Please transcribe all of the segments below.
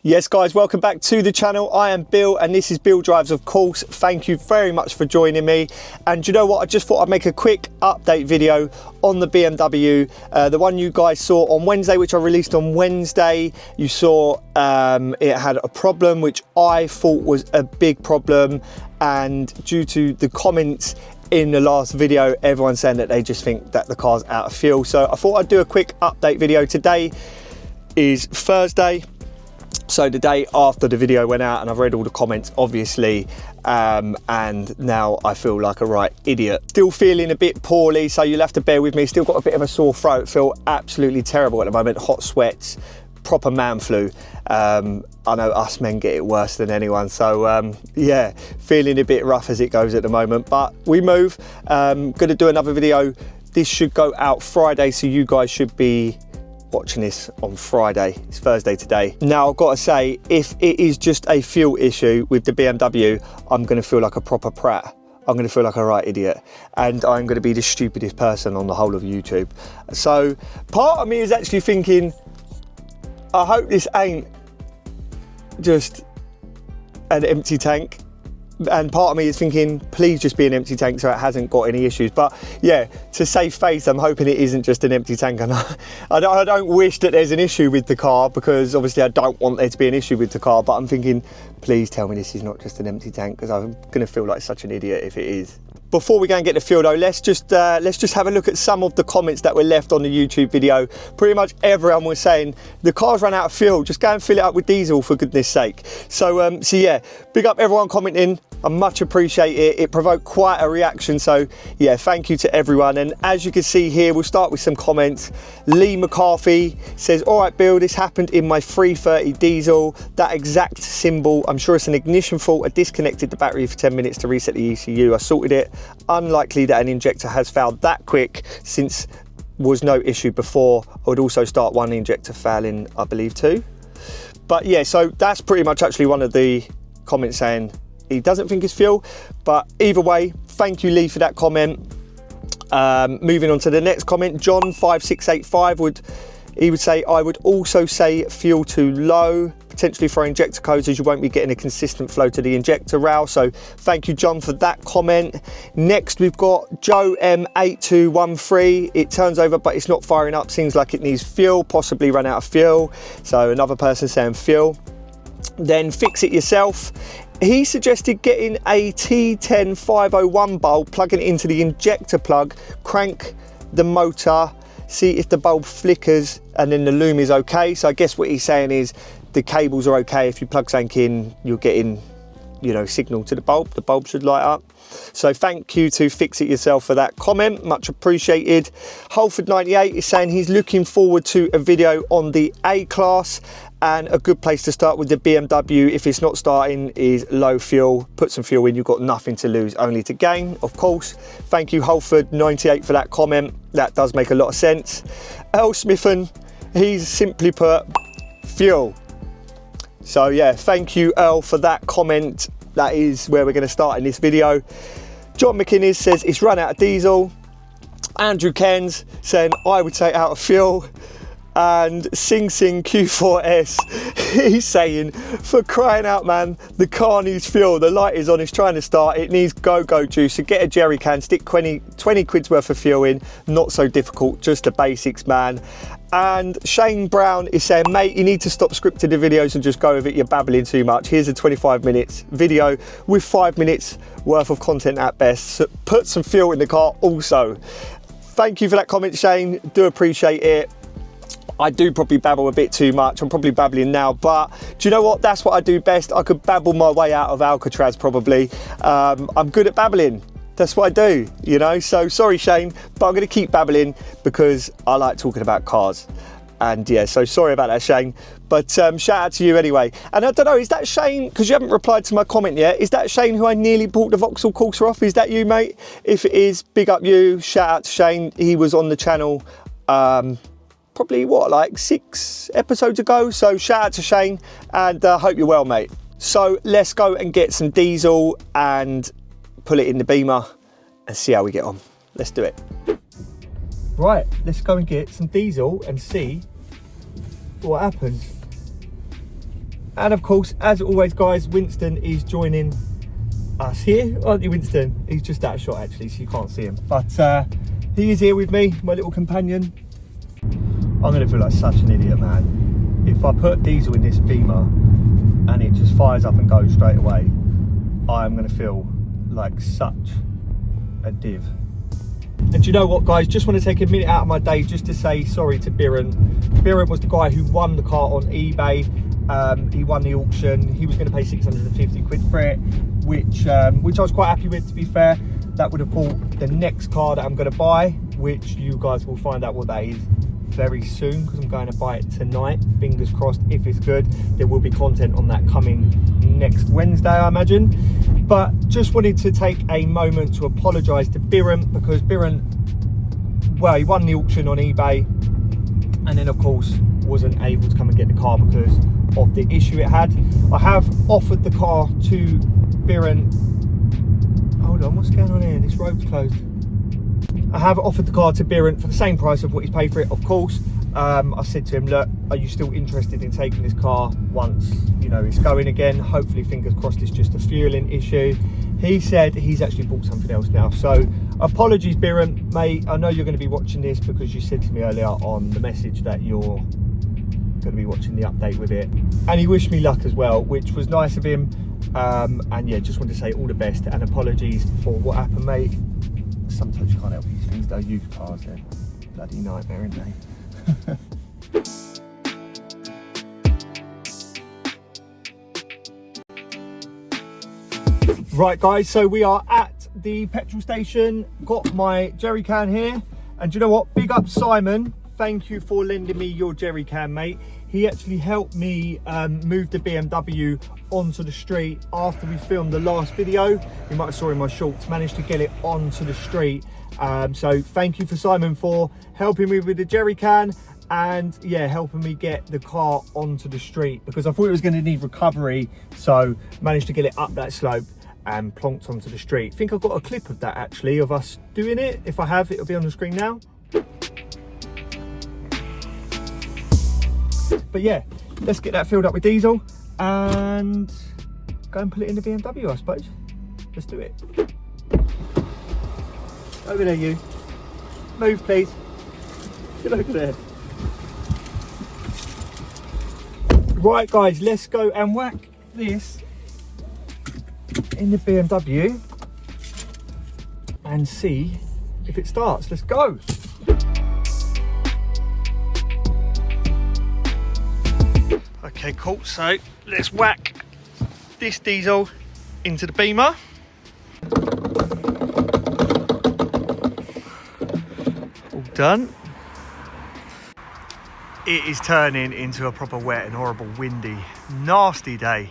Yes guys, welcome back to the channel. I am Bill and this is Bill Drives, of course. Thank you very much for joining me. And you know what, I just thought I'd make a quick update video on the BMW, the one you guys saw on Wednesday, which I released on Wednesday. You saw it had a problem which I thought was a big problem, and due to the comments in the last video, everyone's saying that they just think that the car's out of fuel. So I thought I'd do a quick update video. Today is Thursday, so the day after the video went out, and I've read all the comments obviously, and now I feel like a right idiot. Still feeling a bit poorly, so you'll have to bear with me. Still got a bit of a sore throat, feel absolutely terrible at the moment, hot sweats, proper man flu. I know us men get it worse than anyone, so yeah, feeling a bit rough as it goes at the moment, but we move. Gonna do another video. This should go out Friday, so you guys should be watching this on Friday. It's Thursday today. Now I've got to say, if it is just a fuel issue with the BMW, I'm going to feel like a proper prat. I'm going to feel like a right idiot, and I'm going to be the stupidest person on the whole of YouTube. So part of me is actually thinking, I hope this ain't just an empty tank. And part of me is thinking, please just be an empty tank so it hasn't got any issues. But yeah, to save face, I'm hoping it isn't just an empty tank. And I don't wish that there's an issue with the car, because obviously I don't want there to be an issue with the car, but I'm thinking, please tell me this is not just an empty tank, because I'm gonna feel like such an idiot if it is. Before we go and get the fuel though, let's just have a look at some of the comments that were left on the YouTube video. Pretty much everyone was saying the car's run out of fuel, just go and fill it up with diesel for goodness sake. So yeah, big up everyone commenting. I much appreciate it. It provoked quite a reaction, so yeah, thank you to everyone. And as you can see here, we'll start with some comments. Lee McCarthy says, all right Bill, this happened in my 330 diesel, that exact symbol, I'm sure it's an ignition fault. I disconnected the battery for 10 minutes to reset the ECU, I sorted it. Unlikely that an injector has failed that quick, since was no issue before. I would also start one injector failing, I believe too. But yeah, so that's pretty much actually one of the comments saying he doesn't think it's fuel. But either way, thank you Lee for that comment. Moving on to the next comment, John 5685 would say, I would also say fuel too low, potentially for injector codes, as you won't be getting a consistent flow to the injector rail. So thank you John for that comment. Next we've got Joe M8213. It turns over but it's not firing up, seems like it needs fuel, possibly run out of fuel. So another person saying fuel. Then Fix It Yourself, he suggested getting a T10501 bulb, plugging it into the injector plug, crank the motor, see if the bulb flickers, and then the lume is okay. So I guess what he's saying is the cables are okay. If you plug something in, you're getting, you know, signal to the bulb should light up. So thank you to Fix It Yourself for that comment, much appreciated. Holford98 is saying he's looking forward to a video on the A-Class, and a good place to start with the BMW if it's not starting is low fuel. Put some fuel in, you've got nothing to lose, only to gain, of course. Thank you Holford98 for that comment, that does make a lot of sense. Earl Smithen, he's simply put fuel. So yeah, thank you Earl for that comment. That is where we're going to start in this video. John McInnes says it's run out of diesel. Andrew Cairns saying I would say out of fuel. And Sing Sing Q4S, he's saying, for crying out man, the car needs fuel, the light is on, it's trying to start, it needs go-go juice, so get a jerry can, stick 20 quid's worth of fuel in, not so difficult, just the basics man. And Shane Brown is saying, mate, you need to stop scripting the videos and just go with it, you're babbling too much. Here's a 25 minutes video with 5 minutes worth of content at best, so put some fuel in the car also. Thank you for that comment Shane, do appreciate it. I do probably babble a bit too much. I'm probably babbling now, but do you know what? That's what I do best. I could babble my way out of Alcatraz probably. I'm good at babbling. That's what I do, you know? So sorry, Shane, but I'm gonna keep babbling because I like talking about cars. And yeah, so sorry about that, Shane. But shout out to you anyway. And I don't know, is that Shane, because you haven't replied to my comment yet, is that Shane who I nearly bought the Vauxhall Corsa off? Is that you, mate? If it is, big up you. Shout out to Shane. He was on the channel probably what, like 6 episodes ago. So shout out to Shane, and hope you're well, mate. So let's go and get some diesel and pull it in the Beamer and see how we get on. Let's do it. Right, let's go and get some diesel and see what happens. And of course, as always guys, Winston is joining us here, aren't you, Winston? He's just out of shot actually, so you can't see him, but he is here with me, my little companion. I'm gonna feel like such an idiot, man, if I put diesel in this Beamer and it just fires up and goes straight away. I'm gonna feel like such a div. And do you know what guys, just want to take a minute out of my day just to say sorry to Biren. Biren was the guy who won the car on eBay. He won the auction. He was going to pay 650 quid for it, which I was quite happy with, to be fair. That would have bought the next car that I'm going to buy, which you guys will find out what that is very soon, because I'm going to buy it tonight. Fingers crossed, if it's good. There will be content on that coming next Wednesday, I imagine. But just wanted to take a moment to apologise to Biren, because Biren, well, he won the auction on eBay and then of course wasn't able to come and get the car because of the issue it had. I have offered the car to Biren. Hold on, what's going on here? This road's closed. I have offered the car to Biren for the same price of what he's paid for it, of course. I said to him, look, are you still interested in taking this car once, you know, it's going again? Hopefully, fingers crossed, it's just a fueling issue. He said he's actually bought something else now. So apologies, Biren, mate. I know you're going to be watching this because you said to me earlier on the message that you're going to be watching the update with it. And he wished me luck as well, which was nice of him. And yeah, just wanted to say all the best and apologies for what happened, mate. Sometimes you can't help these things, though. Used cars, they're bloody nightmare, aren't they? Right guys, so we are at the petrol station, got my jerry can here, and do you know what, big up Simon, thank you for lending me your jerry can, mate. He actually helped me move the BMW onto the street after we filmed the last video. You might have saw in my shorts, managed to get it onto the street. So thank you for Simon for helping me with the jerry can and yeah, helping me get the car onto the street, because I thought it was going to need recovery, so managed to get it up that slope and plonked onto the street. I think I've got a clip of that actually, of us doing it. If I have, it'll be on the screen now. But yeah, let's get that filled up with diesel and go and put it in the BMW, I suppose. Let's do it. Over there, you. Move, please. Get over there. Right, guys, let's go and whack this in the BMW and see if it starts. Let's go. Okay, cool. So let's whack this diesel into the Beamer. All done. It is turning into a proper wet and horrible windy, nasty day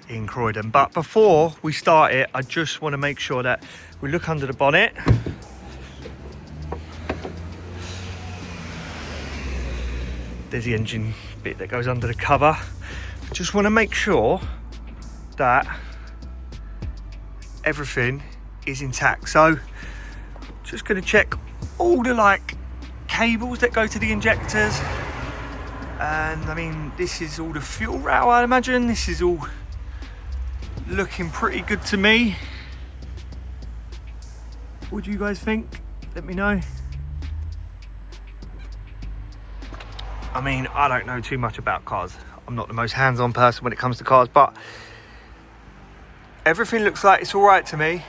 in Croydon. But before we start it, I just want to make sure that we look under the bonnet. There's the engine bit that goes under the cover. Just want to make sure that everything is intact. So just going to check all the like cables that go to the injectors. And I mean, this is all the fuel rail, I imagine. This is all looking pretty good to me. What do you guys think? Let me know. I mean, I don't know too much about cars. I'm not the most hands-on person when it comes to cars, but everything looks like it's all right to me.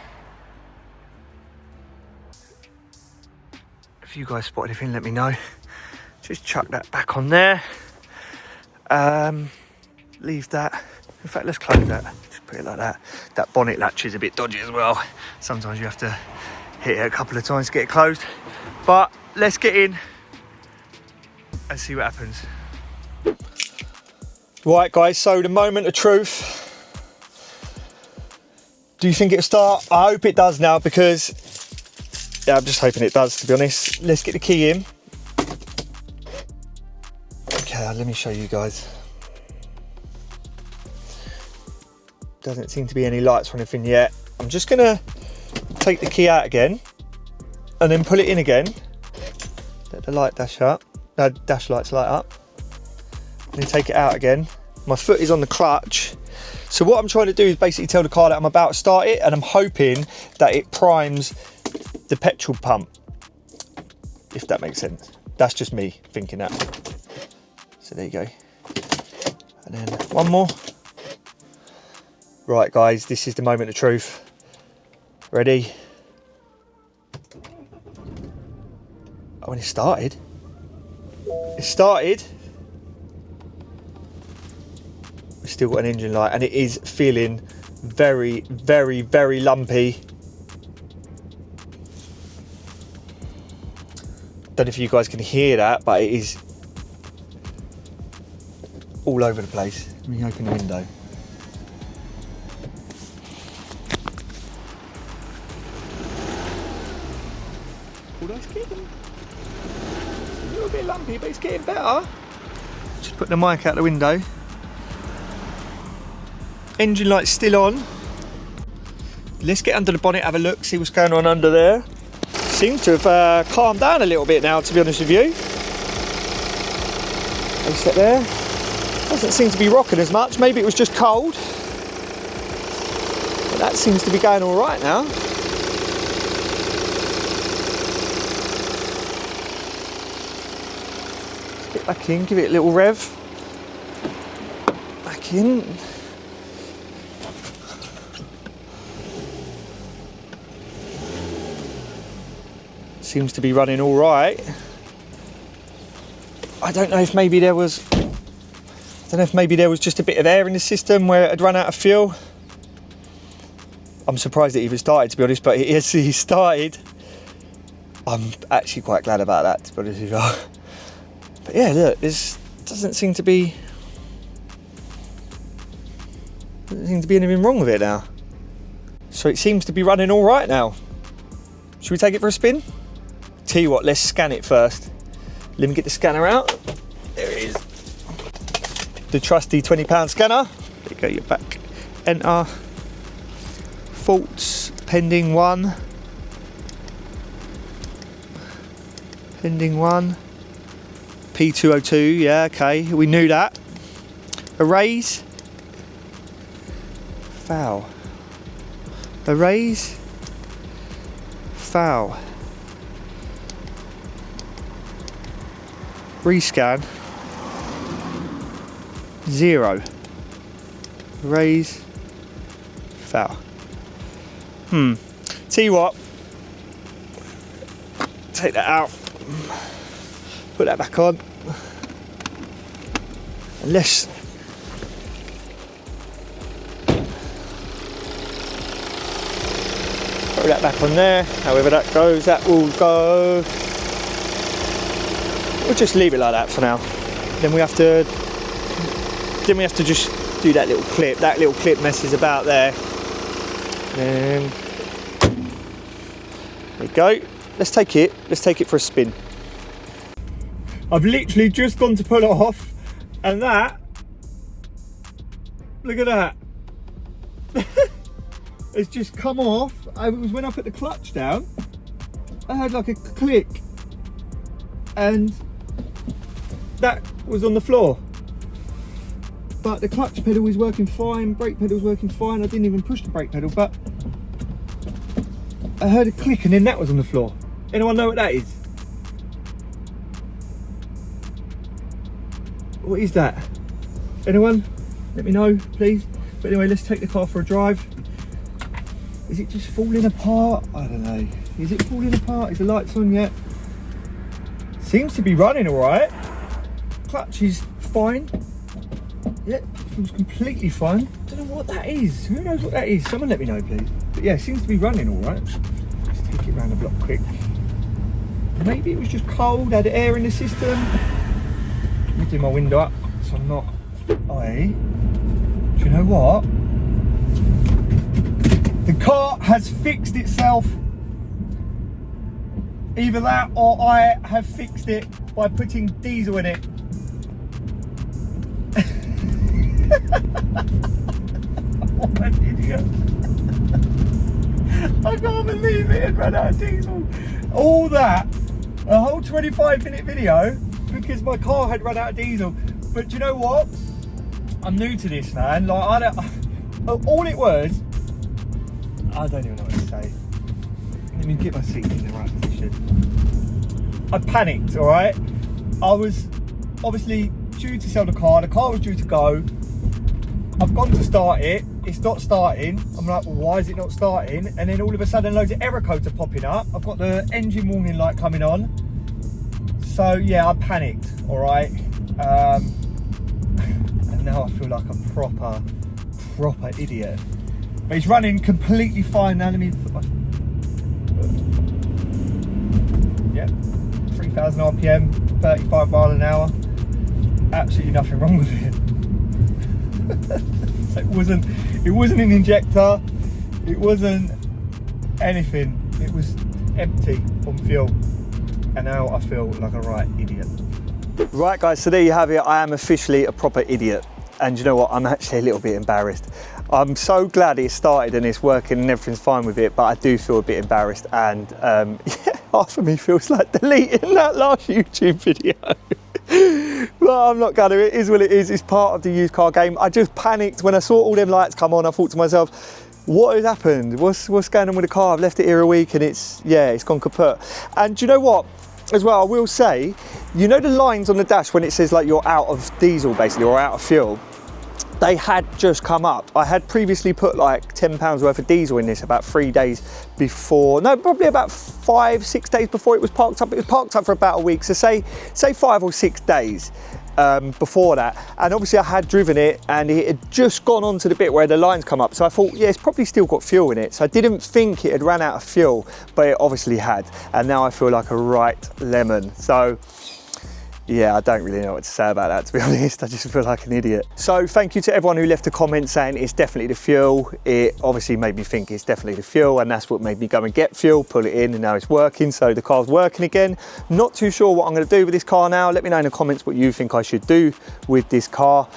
If you guys spot anything, let me know. Just chuck that back on there. Leave that. In fact, let's close that. Just put it like that. That bonnet latch is a bit dodgy as well. Sometimes you have to hit it a couple of times to get it closed. But let's get in and see what happens. Right guys, so the moment of truth. Do you think it'll start? I hope it does now, because yeah, I'm just hoping it does, to be honest. Let's get the key in. Okay, let me show you guys. Doesn't seem to be any lights or anything yet. I'm just gonna take the key out again and then pull it in again. Let the light dash up. No, dash lights light up. And then take it out again My foot is on the clutch. So what I'm trying to do is basically tell the car that I'm about to start it, and I'm hoping that it primes the petrol pump, if that makes sense. That's just me thinking that. So there you go. And then one more. Right guys, this is the moment of truth. Ready? Oh, and it started. It started. We've still got an engine light, and it is feeling very, very, very lumpy. Don't know if you guys can hear that, but it is all over the place. Let me open the window. Although it's getting a little bit lumpy, but it's getting better. Just put the mic out the window. Engine light's still on. Let's get under the bonnet, have a look, see what's going on under there. Seems to have calmed down a little bit now, to be honest with you. Place it there. Doesn't seem to be rocking as much. Maybe it was just cold. But that seems to be going all right now. Let's get back in, give it a little rev. Back in. Seems to be running all right. I don't know if maybe there was just a bit of air in the system where it had run out of fuel. I'm surprised it even started, to be honest, but he started. I'm actually quite glad about that, to be honest with you. But yeah, look, this doesn't seem to be anything wrong with it now. So it seems to be running all right now. Should we take it for a spin? Tell you what, let's scan it first. Let me get the scanner out. There it is. The trusty £20 scanner. There you go, you're back. Enter. Faults, pending 1. Pending 1. P202, yeah, okay, we knew that. Erase. Foul. Erase. Foul. Rescan. 0. Raise. Foul. Tell you what. Take that out. Put that back on. And let's throw that back on there. However that goes, that will go. We'll just leave it like that for now. Then we have to just do that little clip. That little clip messes about there. And there you go. Let's take it for a spin. I've literally just gone to pull it off, and that, look at that. It's just come off. It was when I put the clutch down, I had like a click, and that was on the floor. But the clutch pedal was working fine, brake pedal was working fine. I didn't even push the brake pedal, but I heard a click and then that was on the floor. Anyone know what that is? What is that? Anyone? Let me know, please. But anyway, let's take the car for a drive. Is it just falling apart? I don't know. Is it falling apart? Is the lights on yet? Seems to be running all right. Clutch is fine. Yeah, feels completely fine. Don't know what that is. Who knows what that is? Someone let me know, please. But yeah, it seems to be running all right. Let's take it around the block quick. Maybe it was just cold, had air in the system. Let me do my window up so I'm not. Do you know what? The car has fixed itself. Either that or I have fixed it by putting diesel in it. What an idiot. I can't believe it had run out of diesel. All that, a whole 25-minute video because my car had run out of diesel. But do you know what? I'm new to this, man. Like, I don't, all it was, I don't even know what to say. Let me get my seat in the right position. I panicked, all right? I was obviously due to sell the car was due to go. I've gone to start it, it's not starting. I'm like, well, why is it not starting? And then all of a sudden loads of error codes are popping up. I've got the engine warning light coming on. So yeah, I panicked, all right? And now I feel like a proper idiot. But it's running completely fine now. Let me put my, yeah, 3,000 RPM, 35 mile an hour. Absolutely nothing wrong with it. So it wasn't an injector, it wasn't anything, it was empty on fuel, and now I feel like a right idiot. Right guys, so there you have it. I am officially a proper idiot, and you know what, I'm actually a little bit embarrassed. I'm so glad it started and it's working and everything's fine with it, but I do feel a bit embarrassed, and yeah, half of me feels like deleting that last YouTube video. Well, I'm not gonna, it is what it is, it's part of the used car game. I just panicked when I saw all them lights come on. I thought to myself, what has happened? What's going on with the car? I've left it here a week and it's gone kaput. And do you know what, as well, I will say, you know the lines on the dash when it says like you're out of diesel basically, or out of fuel? They had just come up. I had previously put like £10 worth of diesel in this about 3 days before, no, probably about 5-6 days before it was parked up. It was parked up for about a week, so say 5 or 6 days before that. And obviously I had driven it and it had just gone on to the bit where the lines come up. So I thought, yeah, it's probably still got fuel in it. So I didn't think it had ran out of fuel, but it obviously had. And now I feel like a right lemon. So yeah, I don't really know what to say about that, to be honest. I just feel like an idiot. So thank you to everyone who left a comment saying it's definitely the fuel. It obviously made me think it's definitely the fuel, and that's what made me go and get fuel, pull it in, and now it's working. So the car's working again. Not too sure what I'm going to do with this car now. Let me know in the comments what you think I should do with this car.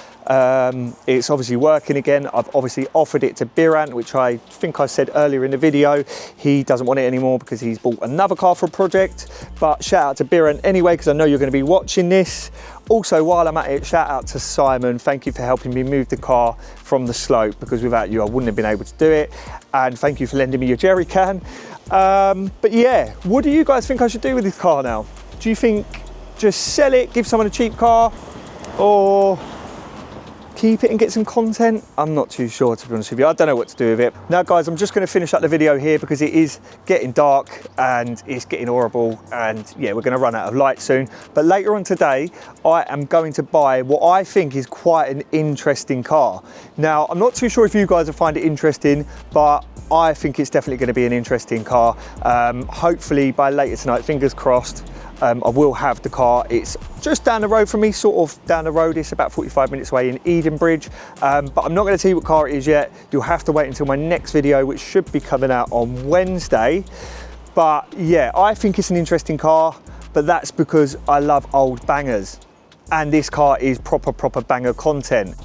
It's obviously working again. I've obviously offered it to Birant, which I think I said earlier in the video. He doesn't want it anymore because he's bought another car for a project. But shout out to Birant anyway, because I know you're going to be watching this. Also, while I'm at it, shout out to Simon. Thank you for helping me move the car from the slope, because without you I wouldn't have been able to do it. And thank you for lending me your jerry can. But yeah, what do you guys think I should do with this car now? Do you think just sell it, give someone a cheap car, or keep it and get some content? I'm not too sure, to be honest with you. I don't know what to do with it. Now guys, I'm just going to finish up the video here because it is getting dark and it's getting horrible, and yeah, we're going to run out of light soon. But later on today, I am going to buy what I think is quite an interesting car. Now, I'm not too sure if you guys will find it interesting, but I think it's definitely going to be an interesting car. Hopefully by later tonight, fingers crossed, I will have the car. It's just down the road from me, sort of down the road. It's about 45 minutes away in Edenbridge, but I'm not going to tell you what car it is yet. You'll have to wait until my next video, which should be coming out on Wednesday. But yeah, I think it's an interesting car, but that's because I love old bangers, and this car is proper banger content.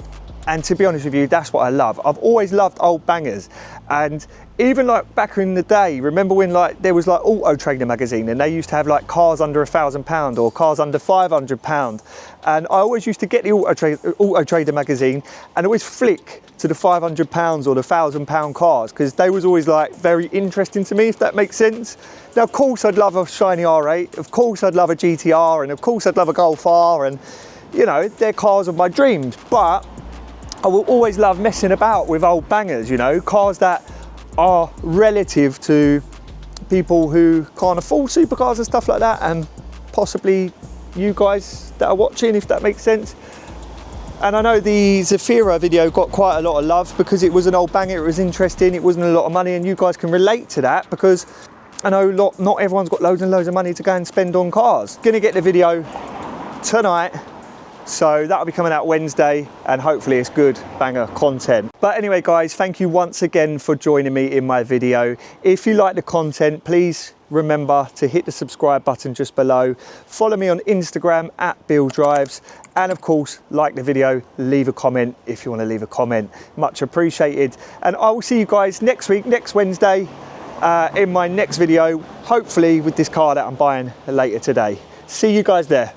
And to be honest with you, that's what I love. I've always loved old bangers. And even like back in the day, remember when like there was like Auto Trader magazine, and they used to have like cars under £1,000 or cars under £500. And I always used to get the Auto Trader magazine and always flick to the £500 or the £1,000 cars, because they was always like very interesting to me, if that makes sense. Now, of course, I'd love a shiny R8. Of course, I'd love a GTR, and of course, I'd love a Golf R, and you know, they're cars of my dreams. But I will always love messing about with old bangers, you know, cars that are relative to people who can't afford supercars and stuff like that, and possibly you guys that are watching, if that makes sense. And I know the Zafira video got quite a lot of love because it was an old banger, it was interesting, it wasn't a lot of money, and you guys can relate to that because I know not everyone's got loads and loads of money to go and spend on cars. Gonna get the video tonight, so that'll be coming out Wednesday, and hopefully it's good banger content. But anyway guys, thank you once again for joining me in my video. If you like the content, please remember to hit the subscribe button just below. Follow me on Instagram @BillDrives, and of course, like the video, leave a comment if you want to leave a comment. Much appreciated. And I will see you guys next week, next Wednesday, in my next video, hopefully with this car that I'm buying later today. See you guys there.